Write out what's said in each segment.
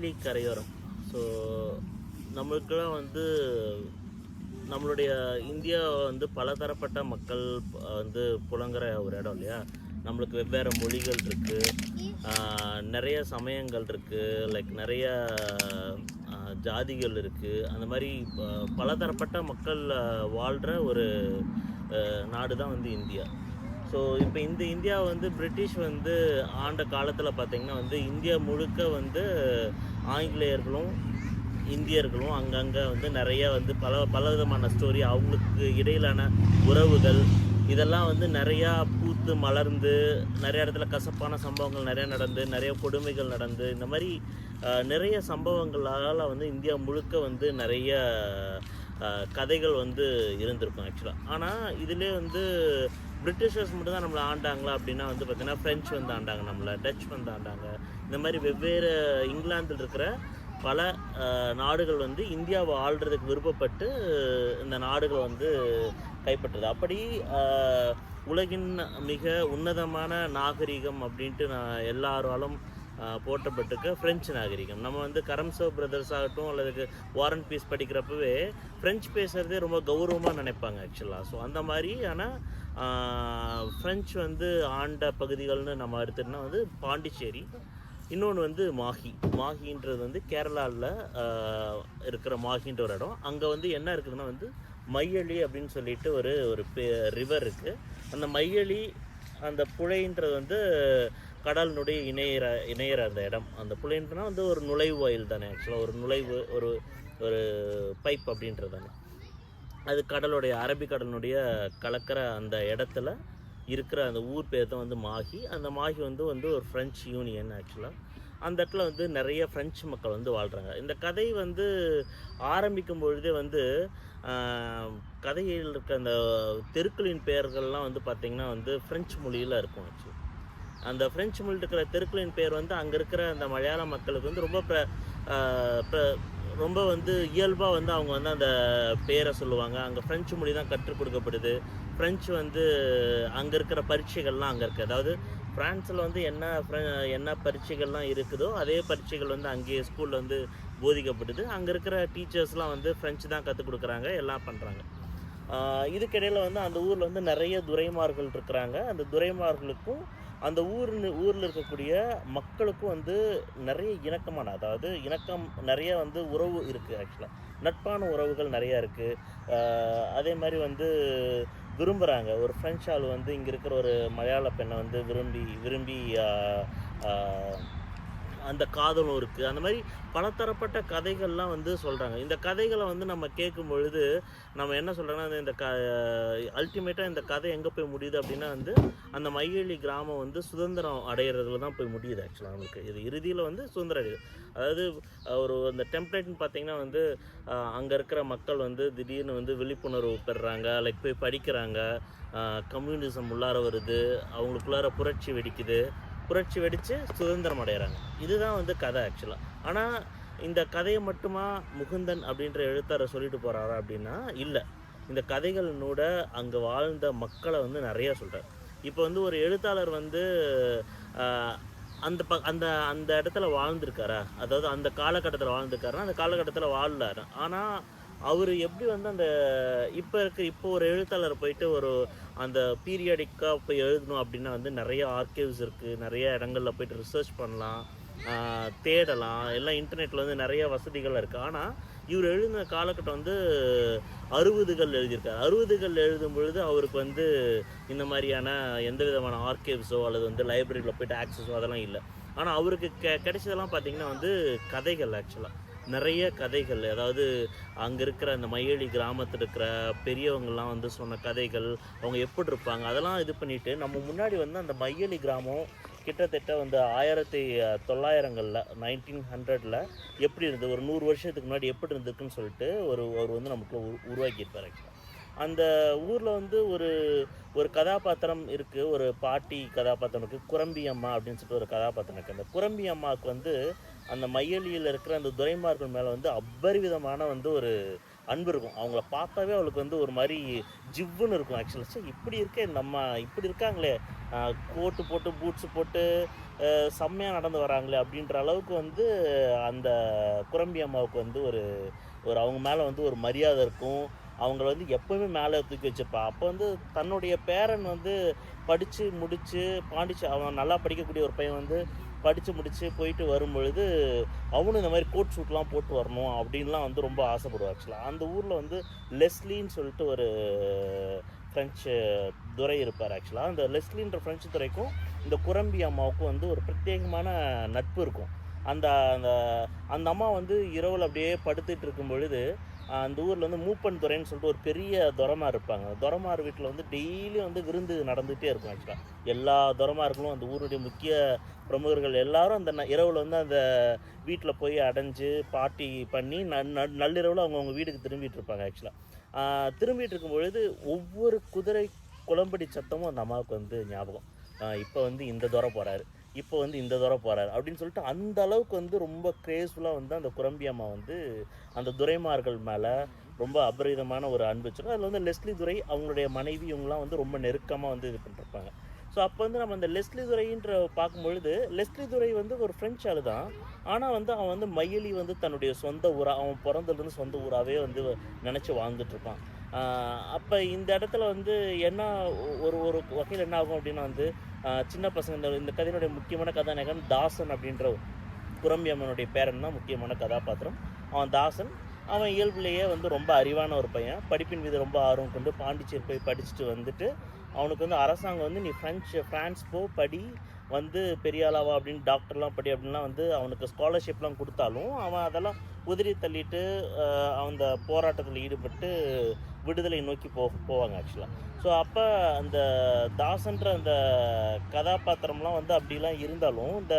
மையலி கரையோரம். ஸோ நம்மளுக்கெல்லாம் வந்து நம்மளுடைய இந்தியா வந்து பலதரப்பட்ட மக்கள் வந்து புழங்குற ஒரு இடம் இல்லையா. நம்மளுக்கு வெவ்வேறு மொழிகள் இருக்குது, நிறைய சமயங்கள் இருக்குது, லைக் நிறைய ஜாதிகள் இருக்குது. அந்த மாதிரி பலதரப்பட்ட மக்கள் வாழ்கிற ஒரு நாடு தான் வந்து இந்தியா. ஸோ இப்போ இந்த இந்தியாவை வந்து பிரிட்டிஷ் வந்து ஆண்ட காலத்தில் பார்த்திங்கன்னா வந்து இந்தியா முழுக்க வந்து ஆங்கிலேயர்களும் இந்தியர்களும் அங்கங்கே வந்து நிறைய வந்து பல விதமான ஸ்டோரி, அவங்களுக்கு இடையிலான உறவுகள் இதெல்லாம் வந்து நிறையா பூத்து மலர்ந்து நிறைய இடத்துல கசப்பான சம்பவங்கள் நிறையா நடந்து, நிறைய கொடுமைகள் நடந்து, இந்த மாதிரி நிறைய சம்பவங்களால் வந்து இந்தியா முழுக்க வந்து நிறைய கதைகள் வந்து இருந்திருக்கும் ஆக்சுவலாக. ஆனால் இதிலே வந்து பிரிட்டிஷர்ஸ் மட்டும் தான் நம்மளை ஆண்டாங்களா அப்படின்னா வந்து பார்த்திங்கன்னா ஃப்ரெஞ்சு வந்து ஆண்டாங்க, நம்மளை டச் வந்து ஆண்டாங்க. இந்த மாதிரி வெவ்வேறு இங்கிலாந்தில் இருக்கிற பல நாடுகள் வந்து இந்தியாவை ஆள்றதுக்கு விருப்பப்பட்டு இந்த நாடுகளை வந்து கைப்பற்றுது. அப்படி உலகின் மிக உன்னதமான நாகரிகம் அப்படின்ட்டு நான் எல்லாராலும் போற்றப்பட்டிருக்க ஃப்ரெஞ்சு நாகரிகம். நம்ம வந்து கரம்சோ பிரதர்ஸ் ஆகட்டும் அல்லது வாரன் பீஸ் படிக்கிறப்பவே ஃப்ரெஞ்சு பேசுகிறதே ரொம்ப கௌரவமாக நினைப்பாங்க ஆக்சுவலாக. ஸோ அந்த மாதிரி ஆனால் ஃப்ரெஞ்சு வந்து ஆண்ட பகுதிகள்னு நம்ம எடுத்துகிட்டோம்னா வந்து பாண்டிச்சேரி, இன்னொன்று வந்து மாஹின்றது வந்து கேரளாவில் இருக்கிற மாஹின்ற ஒரு இடம். அங்கே வந்து என்ன இருக்குதுன்னா வந்து மையலி அப்படின்னு சொல்லிட்டு ஒரு ரிவர் இருக்குது. அந்த மையலி அந்த புழைன்றது வந்து கடலினுடைய இணையிற அந்த இடம். அந்த புழைன்றனா வந்து ஒரு நுழைவு வாயில் தானே ஆக்சுவலாக, ஒரு நுழைவு ஒரு பைப் அப்படின்றது தானே. அது கடலுடைய அரபிக்கடலினுடைய கலக்கிற அந்த இடத்துல இருக்கிற அந்த ஊர் பேர் தான் வந்து மாஹி. அந்த மாஹி வந்து ஒரு ஃப்ரெஞ்சு யூனியன் ஆக்சுவலாக. அந்த இடத்துல வந்து நிறைய ஃப்ரெஞ்சு மக்கள் வந்து வாழ்கிறாங்க. இந்த கதை வந்து ஆரம்பிக்கும் பொழுதே வந்து கதையில் இருக்க அந்த தெருக்களின் பெயர்கள்லாம் வந்து பார்த்திங்கன்னா வந்து ஃப்ரெஞ்சு மொழியில் இருக்கும் ஆக்சுவலி. அந்த ஃப்ரெஞ்சு மொழியில் இருக்கிற தெருக்களின் பேர் வந்து அங்கே இருக்கிற அந்த மலையாள மக்களுக்கு வந்து ரொம்ப வந்து இயல்பாக வந்து அவங்க வந்து அந்த பேரை சொல்லுவாங்க. அங்கே ஃப்ரெஞ்சு மொழி தான் கற்றுக் கொடுக்கப்படுது. ஃப்ரெஞ்சு வந்து அங்கே இருக்கிற பரீட்சைகள்லாம் அங்கே இருக்குது. அதாவது ஃப்ரான்ஸில் வந்து என்ன பரீட்சைகள்லாம் இருக்குதோ அதே பரீட்சைகள் வந்து அங்கேயே ஸ்கூலில் வந்து போதிக்கப்படுது. அங்கே இருக்கிற டீச்சர்ஸ்லாம் வந்து ஃப்ரெஞ்சு தான் கற்றுக் கொடுக்குறாங்க, எல்லாம் பண்ணுறாங்க. இதுக்கிடையில் வந்து அந்த ஊரில் வந்து நிறைய துரைமார்கள் இருக்கிறாங்க. அந்த துரைமார்களுக்கும் அந்த ஊரில் இருக்கக்கூடிய மக்களுக்கும் வந்து நிறைய இணக்கம் நிறைய வந்து உறவு இருக்குது ஆக்சுவலாக. நட்பான உறவுகள் நிறையா இருக்குது. அதே மாதிரி வந்து விரும்புகிறாங்க. ஒரு ஃப்ரெஞ்சு ஆள் வந்து இங்கே இருக்கிற ஒரு மலையாள பெண்ணை வந்து விரும்பி அந்த காதலும் இருக்குது. அந்த மாதிரி பலதரப்பட்ட கதைகள்லாம் வந்து சொல்கிறாங்க. இந்த கதைகளை வந்து நம்ம கேட்கும் பொழுது நம்ம என்ன சொல்கிறோன்னா, இந்த அல்டிமேட்டாக இந்த கதை எங்கே போய் முடியுது அப்படின்னா வந்து அந்த மையலி கிராமம் வந்து சுதந்திரம் அடையிறதுல தான் போய் முடியுது ஆக்சுவலாக. அவங்களுக்கு இது இறுதியில் வந்து சுதந்திரம் அடையுது. அதாவது அந்த டெம்ப்ளேட்னு பார்த்திங்கன்னா வந்து அங்கே இருக்கிற மக்கள் வந்து திடீர்னு வந்து விழிப்புணர்வு பெறுறாங்க, லைக் போய் படிக்கிறாங்க, கம்யூனிசம் உள்ளார வருது, அவங்களுக்குள்ளார புரட்சி வெடித்து சுதந்திரம் அடைகிறாங்க. இதுதான் வந்து கதை ஆக்சுவலாக. ஆனால் இந்த கதையை மட்டுமா முகுந்தன் அப்படின்ற எழுத்தாளர் சொல்லிட்டு போகிறாரா அப்படின்னா இல்லை. இந்த கதைகளினோட அங்கே வாழ்ந்த மக்களை வந்து நிறையா சொல்கிறார். இப்போ வந்து ஒரு எழுத்தாளர் வந்து அந்த இடத்துல வாழ்ந்துருக்காரா, அதாவது அந்த காலகட்டத்தில் வாழ்ந்துருக்காருன்னா அந்த காலகட்டத்தில் வாழலாரு. ஆனால் அவர் எப்படி வந்து இப்போ ஒரு எழுத்தாளர் போயிட்டு அந்த பீரியாடிக்காக போய் எழுதணும் அப்படின்னா வந்து நிறைய ஆர்கைவ்ஸ் இருக்குது, நிறைய இடங்களில் போய்ட்டு ரிசர்ச் பண்ணலாம், தேடலாம், எல்லாம் இன்டர்நெட்டில் வந்து நிறைய வசதிகள் இருக்குது. ஆனால் இவர் எழுதின காலகட்டம் வந்து 60கள் எழுதியிருக்காரு. 60கள் எழுதும் பொழுது அவருக்கு வந்து இந்த மாதிரியான எந்த விதமான ஆர்கைவ்ஸோ அல்லது வந்து லைப்ரரியில் போய்ட்டு ஆக்சஸோ அதெல்லாம் இல்லை. ஆனால் அவருக்கு கிடைச்சதெல்லாம் பார்த்திங்கன்னா வந்து கதைகள் ஆக்சுவலாக, நிறைய கதைகள். அதாவது அங்கே இருக்கிற அந்த மையலி கிராமத்தில் இருக்கிற பெரியவங்கள்லாம் வந்து சொன்ன கதைகள், அவங்க எப்படி இருப்பாங்க அதெல்லாம் இது பண்ணிவிட்டு நம்ம முன்னாடி வந்து அந்த மையலி கிராமம் கிட்டத்தட்ட வந்து 1900களில் 1900ல் எப்படி இருந்தது, ஒரு 100 வருஷத்துக்கு முன்னாடி எப்படி இருந்திருக்குன்னு சொல்லிட்டு அவர் வந்து நமக்கு உருவாக்கியிருப்பார் ஆக்சுவலாக. அந்த ஊரில் வந்து ஒரு கதாபாத்திரம் இருக்குது, ஒரு பாட்டி கதாபாத்திரம் இருக்குது, குரம்பி அம்மா அப்படின்னு சொல்லிட்டு ஒரு கதாபாத்திரம் இருக்குது. அந்த குரம்பி அம்மாவுக்கு வந்து அந்த மையலியில் இருக்கிற அந்த துரைமார்கள் மேலே வந்து அபரிவிதமான வந்து ஒரு அன்பு இருக்கும். அவங்கள பார்த்தாவே அவளுக்கு வந்து ஒரு மாதிரி ஜிவ்வுன்னு இருக்கும். ஆக்சுவலாக சரி இப்படி இருக்கே நம்ம இப்படி இருக்காங்களே, கோட்டு போட்டு பூட்ஸு போட்டு செம்மையாக நடந்து வராங்களே அப்படின்ற அளவுக்கு வந்து அந்த குரம்பி அம்மாவுக்கு வந்து ஒரு ஒரு அவங்க மேலே வந்து ஒரு மரியாதை இருக்கும். அவங்கள வந்து எப்போவுமே மேலே தூக்கி வச்சுருப்பா. அப்போ வந்து தன்னுடைய பேரன் வந்து படித்து முடித்து அவன் நல்லா படிக்கக்கூடிய ஒரு பையன் வந்து படித்து முடித்து போயிட்டு வரும்பொழுது அவனும் இந்த மாதிரி கோட் ஷூட்லாம் போட்டு வரணும் அப்படின்லாம் வந்து ரொம்ப ஆசைப்படுவான். ஆக்சுவலாக அந்த ஊரில் வந்து லெஸ்லின்னு சொல்லிட்டு ஒரு ஃப்ரெஞ்சு துரை இருப்பார். ஆக்சுவலாக அந்த லெஸ்லின்ற ஃப்ரெஞ்சு துறைக்கும் இந்த குரம்பி அம்மாவுக்கும் வந்து ஒரு பிரத்யேகமான நட்பு இருக்கும். அந்த அந்த அந்த அம்மா வந்து இரவில் அப்படியே படுத்துட்டு இருக்கும் பொழுது அந்த ஊரில் வந்து மூப்பன் துறைன்னு சொல்லிட்டு ஒரு பெரிய துரமார் இருப்பாங்க. துரமார் வீட்டில் வந்து டெய்லியும் வந்து விருந்து நடந்துகிட்டே இருக்கும். ஆக்சுவலாக எல்லா துரமார்களும் அந்த ஊருடைய முக்கிய பிரமுகர்கள் எல்லாரும் அந்த இரவில் வந்து அந்த வீட்டில் போய் அடைஞ்சு பார்ட்டி பண்ணி நள்ளிரவில் அவங்கவுங்க வீட்டுக்கு திரும்பிட்டு இருப்பாங்க. ஆக்சுவலாக திரும்பிட்டு இருக்கும் பொழுது ஒவ்வொரு குதிரை குளம்படி சத்தமும் அந்த அம்மாவுக்கு வந்து ஞாபகம். இப்போ வந்து இந்த துறை போகிறாரு, இப்போ வந்து இந்த துறை போகிறாரு அப்படின்னு சொல்லிட்டு அந்த அளவுக்கு வந்து ரொம்ப கிரேஸ்ஃபுல்லாக வந்து அந்த குரம்பி அம்மா வந்து அந்த துரைமார்கள் மேலே ரொம்ப அபரிதமான ஒரு அன்பு வச்சிருக்கோம். அதில் வந்து லெஸ்லி துரை அவங்களுடைய மனைவி இவங்களாம் வந்து ரொம்ப நெருக்கமாக வந்து இது பண்ணிருப்பாங்க. ஸோ அப்போ வந்து நம்ம அந்த லெஸ்லி துரைன்ற பார்க்கும்பொழுது லெஸ்லி துரை வந்து ஒரு ஃப்ரெஞ்ச் ஆள் தான். ஆனால் வந்து அவன் வந்து மயிலி வந்து தன்னுடைய சொந்த ஊராக அவன் பிறந்ததுலேருந்து சொந்த ஊராகவே வந்து நினச்சி வாழ்ந்துட்டுருப்பான். அப்போ இந்த இடத்துல வந்து என்ன ஒரு ஒரு வகையில் என்ன ஆகும் அப்படின்னா வந்து சின்ன பசங்க இந்த கதையினுடைய முக்கியமான கதாநாயகன் தாசன் அப்படின்ற குரம்பி அம்மனுடைய பேரன் தான் முக்கியமான கதாபாத்திரம். அவன் தாசன். அவன் இயல்புலேயே வந்து ரொம்ப அறிவான ஒரு பையன். படிப்பின் மீது ரொம்ப ஆர்வம் கொண்டு பாண்டிச்சேரி போய் படிச்சுட்டு வந்துட்டு அவனுக்கு வந்து அரசாங்கம் வந்து நீ ஃப்ரான்ஸ் படி வந்து பெரிய ஆளாவா அப்படின்னு டாக்டர்லாம் படி அப்படின்லாம் வந்து அவனுக்கு ஸ்காலர்ஷிப்லாம் கொடுத்தாலும் அவன் அதெல்லாம் உதிரி தள்ளிட்டு அந்த போராட்டத்தில் ஈடுபட்டு விடுதலை நோக்கி போவாங்க. ஆக்சுவலாக ஸோ அப்போ அந்த தாசன்ற அந்த கதாபாத்திரம்லாம் வந்து அப்படிலாம் இருந்தாலும் இந்த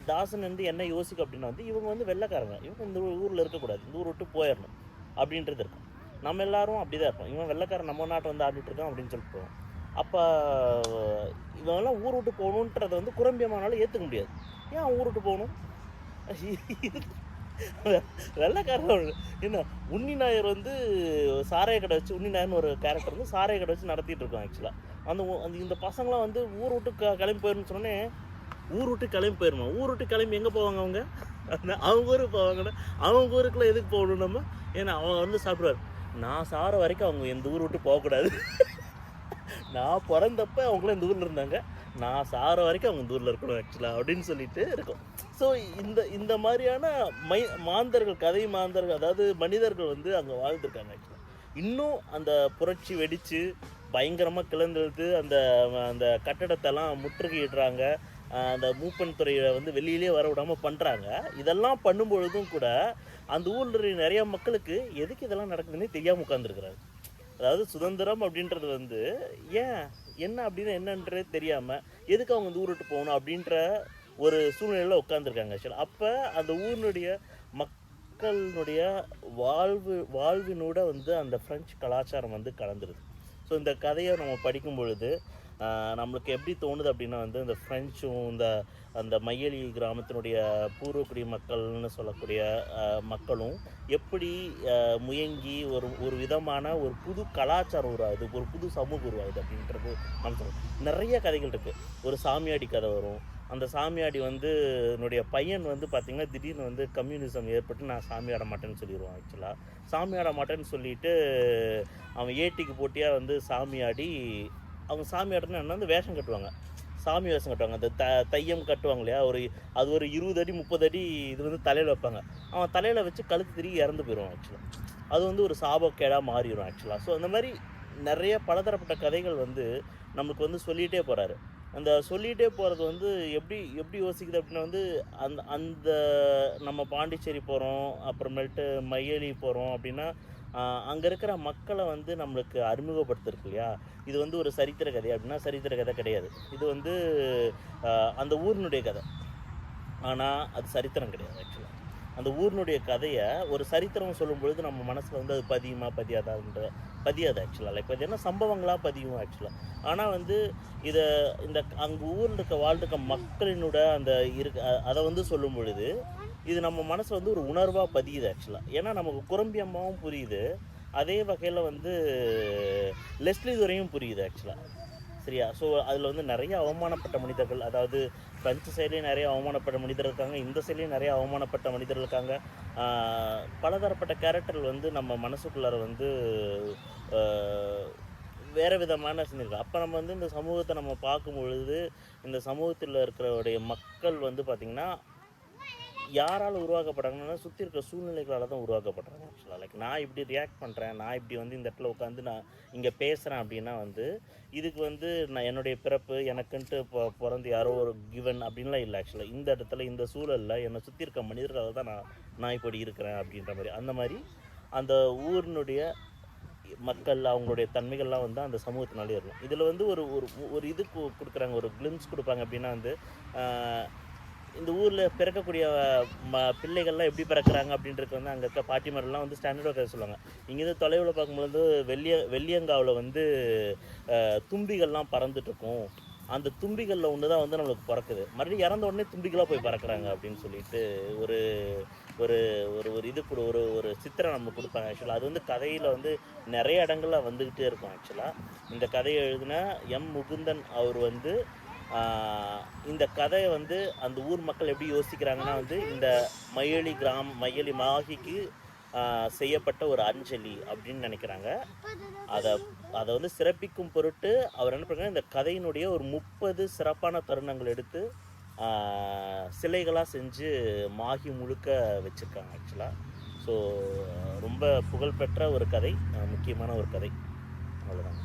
தாசன் வந்து என்ன யோசிக்கும் அப்படின்னா வந்து இவங்க வந்து வெள்ளைக்காரங்க, இவங்க இந்த ஊரில் இருக்கக்கூடாது, இந்த ஊர் விட்டு போயிடணும் அப்படின்றது இருக்கும். நம்ம எல்லாரும் அப்படி தான் இருப்போம். இவன் வெள்ளைக்காரன் நம்ம நாட்டை வந்து ஆடிட்டு இருக்கான் அப்படின்னு சொல்லிட்டு போவோம். அப்போ இவங்கெல்லாம் ஊர் விட்டு போகணுன்றதை வந்து குரம்பியமானாலும் ஏற்றுக்க முடியாது. ஏன் அவன் ஊர் விட்டு போகணும்? வெள்ளைக்காரன் என்ன உன்னி நாயர் வந்து சாராய கடை வச்சு உன்னி நாயர்னு ஒரு கேரக்டர் வந்து சாராய கடை வச்சு நடத்திட்டு இருக்கோம். ஆக்சுவலாக அந்த இந்த பசங்களாம் வந்து ஊர் விட்டு கிளம்பி போயிடணும்னு சொன்னோன்னே ஊர் விட்டு கிளம்பி போயிடுமா? ஊர் விட்டு கிளம்பி எங்கே போவாங்க அவங்க? அவங்க ஊருக்கு போவாங்கன்னா அவங்க ஊருக்குலாம் எதுக்கு போகணும் நம்ம? ஏன்னா அவங்க வந்து சாப்பிடுவார், நான் சாகிற வரைக்கும் அவங்க எந்த ஊர் விட்டு போகக்கூடாது. நான் பிறந்தப்ப அவங்களும் இந்த ஊரில் இருந்தாங்க, நான் சாகிற வரைக்கும் அவங்க இந்த ஊரில் இருக்கணும் ஆக்சுவலாக அப்படின்னு சொல்லிட்டு இருக்கும். ஸோ இந்த மாதிரியான மாந்தர்கள், கதை மாந்தர்கள், அதாவது மனிதர்கள் வந்து அங்கே வாழ்ந்துருக்காங்க. ஆக்சுவலாக இன்னும் அந்த புரட்சி வெடித்து பயங்கரமாக கிளந்தெழுத்து அந்த அந்த கட்டடத்தெல்லாம் முற்றுகையிடுறாங்க. அந்த மூப்பன் துறையை வந்து வெளியிலே வர விடாமல் பண்ணுறாங்க. இதெல்லாம் பண்ணும்பொழுதும் கூட அந்த ஊரில் நிறைய மக்களுக்கு எதுக்கு இதெல்லாம் நடக்குதுன்னே தெரியாமல் உட்காந்துருக்குறாங்க. அதாவது சுதந்திரம் அப்படின்றது வந்து ஏன் என்ன அப்படின்னா என்னன்றே தெரியாமல் எதுக்கு அவங்க இந்த ஊர் விட்டு போகணும் அப்படின்ற ஒரு சூழ்நிலையில் உட்காந்துருக்காங்க. ஆக்சுவலாக அப்போ அந்த ஊரினுடைய மக்களுடைய வாழ்வினோட வந்து அந்த ஃப்ரெஞ்சு கலாச்சாரம் வந்து கலந்துருது. ஸோ இந்த கதையை நம்ம படிக்கும் பொழுது நம்மளுக்கு எப்படி தோணுது அப்படின்னா வந்து இந்த ஃப்ரெஞ்சும் அந்த மையலி கிராமத்தினுடைய பூர்வக்குடி மக்கள்னு சொல்லக்கூடிய மக்களும் எப்படி முயங்கி ஒரு விதமான ஒரு புது கலாச்சாரம் உருவாகுது, ஒரு புது சமூகம் உருவாகுது அப்படின்றது நம்ம சொல்லுவோம். நிறைய கதைகள் இருக்குது. ஒரு சாமியாடி கதை வரும். அந்த சாமியாடி வந்து என்னுடைய பையன் வந்து பார்த்திங்கன்னா திடீர்னு வந்து கம்யூனிசம் ஏற்பட்டு நான் சாமி ஆட மாட்டேன்னு சொல்லிடுவான். ஆக்சுவலாக சாமி ஆட மாட்டேன்னு சொல்லிட்டு அவன் ஏட்டிக்கு போட்டியாக வந்து சாமியாடி அவங்க சாமி ஆடுறதுனா என்ன வந்து வேஷம் கட்டுவாங்க, சாமி வேஷம் கட்டுவாங்க. அந்த தையம் கட்டுவாங்க இல்லையா, அது ஒரு 20 அடி 30 அடி இது வந்து தலையில் வைப்பாங்க. அவன் தலையில் வச்சு கழுத்து திரும்பி இறந்து போயிடுவான். ஆக்சுவலாக அது வந்து ஒரு சாபக்கேடாக மாறிடும். ஆக்சுவலாக ஸோ அந்த மாதிரி நிறைய பலதரப்பட்ட கதைகள் வந்து நம்மளுக்கு வந்து சொல்லிகிட்டே போகிறாரு. அந்த சொல்லிகிட்டே போகிறது வந்து எப்படி யோசிக்குது அப்படின்னா வந்து அந்த நம்ம பாண்டிச்சேரி போகிறோம், அப்புறமேட்டு மையலி போகிறோம் அப்படின்னா அங்கே இருக்கிற மக்களை வந்து நம்மளுக்கு அறிமுகப்படுத்திருக்கு இல்லையா. இது வந்து ஒரு சரித்திர கதை அப்படின்னா சரித்திர கதை கிடையாது. இது வந்து அந்த ஊரினுடைய கதை, ஆனால் அது சரித்திரம் கிடையாது. ஆக்சுவலாக அந்த ஊரினுடைய கதையை ஒரு சரித்திரம் சொல்லும் பொழுது நம்ம மனசில் வந்து அது பதியாது. ஆக்சுவலாக லைக் பார்த்தீங்கன்னா சம்பவங்களாக பதியும். ஆக்சுவலாக ஆனால் வந்து இந்த அங்கே ஊரில் வாழ்ந்துருக்க மக்களினோட அந்த அதை வந்து சொல்லும் பொழுது இது நம்ம மனசில் வந்து ஒரு உணர்வாக பதியுது ஆக்சுவலாக. ஏன்னா நமக்கு குரம்பி அம்மாவும் புரியுது, அதே வகையில் வந்து லெஸ்லி துரையும் புரியுது ஆக்சுவலாக. சரியா? ஸோ அதில் வந்து நிறைய அவமானப்பட்ட மனிதர்கள், அதாவது ஃப்ரெஞ்சு சைட்லேயும் நிறைய அவமானப்பட்ட மனிதர்கள் இருக்காங்க, இந்த சைட்லேயும் நிறைய அவமானப்பட்ட மனிதர்கள் இருக்காங்க. பலதரப்பட்ட கேரக்டர்கள் வந்து நம்ம மனசுக்குள்ளார வந்து வேறு விதமான சிந்தனைகள். அப்போ நம்ம வந்து இந்த சமூகத்தை நம்ம பார்க்கும் பொழுது, இந்த சமூகத்தில் இருக்கிறவுடைய மக்கள் வந்து பார்த்திங்கன்னா யாரால் உருவாக்கப்படுறாங்கன்னா சுற்றி இருக்கிற சூழ்நிலைகளால் தான் உருவாக்கப்படுறாங்க ஆக்சுவலாக. லைக் நான் இப்படி ரியாக்ட் பண்ணுறேன், நான் இப்படி வந்து இந்த இடத்துல உட்காந்து நான் இங்கே பேசுகிறேன் அப்படின்னா வந்து இதுக்கு வந்து நான் என்னுடைய பிறப்பு எனக்குன்ட்டு பிறந்து யாரோ ஒரு கிவன் அப்படின்லாம் இல்லை ஆக்சுவலாக. இந்த இடத்துல இந்த சூழலில் என்னை சுற்றி இருக்க மனிதர்களால் தான் நான் இப்படி இருக்கிறேன் அப்படின்ற மாதிரி. அந்த மாதிரி அந்த ஊரினுடைய மக்கள் அவங்களுடைய தன்மைகள்லாம் வந்து அந்த சமூகத்தினாலே இருக்கும். இதில் வந்து ஒரு ஒரு இது கொடுக்குறாங்க, ஒரு கிளிம்ஸ் கொடுப்பாங்க. அப்படின்னா வந்து இந்த ஊரில் பிறக்கக்கூடிய பிள்ளைகள்லாம் எப்படி பிறக்கிறாங்க அப்படின்றது வந்து அங்கே இருக்க பாட்டிமாரெலாம் வந்து ஸ்டாண்டர்டாக கதை சொல்லுவாங்க. இங்கேருந்து தொலைவில் பார்க்கும்போது வெள்ளியங்காவில் வந்து தும்பிகள்லாம் பறந்துட்டுருக்கும். அந்த தும்பிகளில் ஒன்று தான் வந்து நம்மளுக்கு பிறக்குது, மறுபடியும் இறந்த உடனே தும்பிகளாக போய் பறக்கிறாங்க அப்படின்னு சொல்லிட்டு ஒரு ஒரு ஒரு ஒரு இது கூட ஒரு சித்திரை நம்ம கொடுப்பாங்க ஆக்சுவலாக. அது வந்து கதையில் வந்து நிறைய இடங்களில் வந்துக்கிட்டே இருக்கும் ஆக்சுவலாக. இந்த கதையை எழுதின எம் முகுந்தன் அவர் வந்து இந்த கதையை வந்து அந்த ஊர் மக்கள் எப்படி யோசிக்கிறாங்கன்னா வந்து இந்த மயிலி மாகிக்கு செய்யப்பட்ட ஒரு அஞ்சலி அப்படின்னு நினைக்கிறாங்க. அதை வந்து சிறப்பிக்கும் பொருட்டு அவர் என்ன பண்ணுறாங்க, இந்த கதையினுடைய ஒரு 30 சிறப்பான தருணங்கள் எடுத்து சிலைகளாக செஞ்சு மாகி முழுக்க வச்சுருக்காங்க ஆக்சுவலாக. ஸோ ரொம்ப புகழ்பெற்ற ஒரு கதை, முக்கியமான ஒரு கதை. அவ்வளோதாங்க.